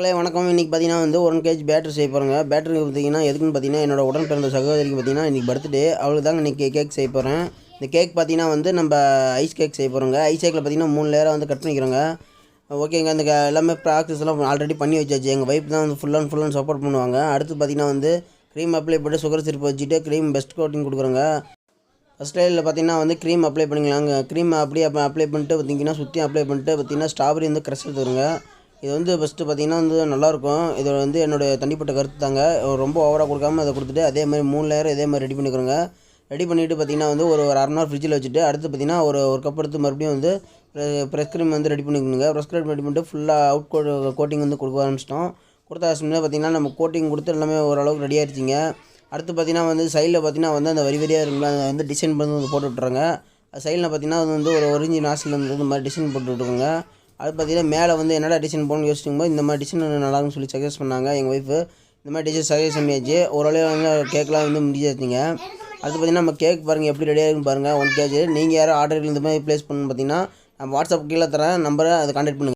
வணக்கம். இன்றைக்கி பார்த்தீங்கன்னா வந்து 1 kg பேட்டரி செய்ய போகிறேங்க. பேட்டரி பார்த்தீங்கன்னா எதுக்குன்னு பார்த்தீங்கன்னா என்னோட உடன் பிறந்த சகோதரிக்கு பார்த்தீங்கன்னா இன்றைக்கி பர்த்டே. அவளுக்கு தாங்க இன்றைக்கி கேக் செய்ய போகிறேன். இந்த கேக் பார்த்தீங்கன்னா வந்து நம்ம ஐஸ் கேக் செய்ய போகிறோங்க. ஐஸ் கேக்கில் பார்த்தீங்கன்னா 3 லேயராக வந்து கட் பண்ணிக்கிறோங்க. ஓகேங்க. இந்த எல்லாமே ப்ராசஸ்லாம் ஆல்ரெடி பண்ணி வச்சாச்சு. எங்கள் வைஃப் தான் வந்து ஃபுல் அண்ட் சப்போர்ட் பண்ணுவாங்க. அடுத்து பார்த்தீங்கன்னா வந்து க்ரீம் அப்ளை பண்ணிட்டு சுகர் சிரப் வச்சுட்டு க்ரீம் பெஸ்ட் கோட்டிங் கொடுக்குறோங்க. ஃபஸ்ட் லேயரில் பார்த்தீங்கன்னா வந்து க்ரீம் அப்ளை பண்ணிக்கலாங்க. க்ரீம் அப்படியே அப்ளை பண்ணிட்டு பார்த்தீங்கன்னா சுற்றி அப்ளை பண்ணிட்டு பார்த்தீங்கன்னா ஸ்ட்ராபெரி வந்து க்ரஷ் எடுத்துருங்க. இது வந்து ஃபஸ்ட்டு பார்த்தீங்கன்னா வந்து நல்லாயிருக்கும். இது வந்து என்னுடைய தனிப்பட்ட கருத்து தாங்க. ரொம்ப ஓவராக கொடுக்காம அதை கொடுத்துட்டு அதே மாதிரி 3 லேயர் இதே மாதிரி ரெடி பண்ணிக்கிறோங்க. ரெடி பண்ணிவிட்டு பார்த்தீங்கன்னா வந்து ஒரு 1/2 மணி நேரம் ஃப்ரிட்ஜில் வச்சுட்டு அடுத்து பார்த்தீங்கன்னா ஒரு கப் எடுத்து மறுபடியும் வந்து ப்ரெஸ் க்ரீம் வந்து ரெடி பண்ணிக்கணுங்க. ப்ரெஸ் க்ரீம் ரெடி பண்ணிட்டு ஃபுல்லாக கோட்டிங் வந்து கொடுக்க ஆரம்பிச்சிட்டோம். கொடுத்த ஆரம்பிச்சோம்னா பார்த்தீங்கன்னா நம்ம கோட்டிங் கொடுத்து எல்லாமே ஓரளவுக்கு ரெடி ஆகிடுச்சிங்க. அடுத்து பார்த்தீங்கன்னா வந்து சைடில் பார்த்தீங்கன்னா வந்து அந்த வரியாக இருக்குங்களா அதை வந்து டிசைன் பண்ணி வந்து போட்டு விட்றாங்க. சைடில் பார்த்தீங்கன்னா அது வந்து ஒரு ஒரிஞ்சி நாசில் வந்து இந்த மாதிரி டிசைன் போட்டு விட்ருக்குங்க. அது பார்த்தீங்கன்னா மேலே வந்து என்னடா டிசைன் போகணும்னு யோசிச்சும்போது இந்த மாதிரி டிசைன் நல்லாருன்னு சொல்லி சஜஸ்ட் பண்ணாங்க எங்கள் ஒய்ஃபு. இந்த மாதிரி டிசைன் சஜஸ்ட் பண்ணியாச்சு. ஓரளவு வந்து கேக்லாம் வந்து முடிஞ்சாச்சுங்க. அடுத்து பார்த்தீங்கன்னா நம்ம கேக் பாருங்கள் எப்படி ரெடியாக இருக்குன்னு பாருங்கள். 1 kg. நீங்கள் யாரும் ஆர்டர் இந்த மாதிரி ப்ளேஸ் பண்ணணும்னு பார்த்தீங்கன்னா நான் வாட்ஸ்அப் கீழே தரேன் நம்பரை அதை கான்டாக்ட் பண்ணுங்கள்.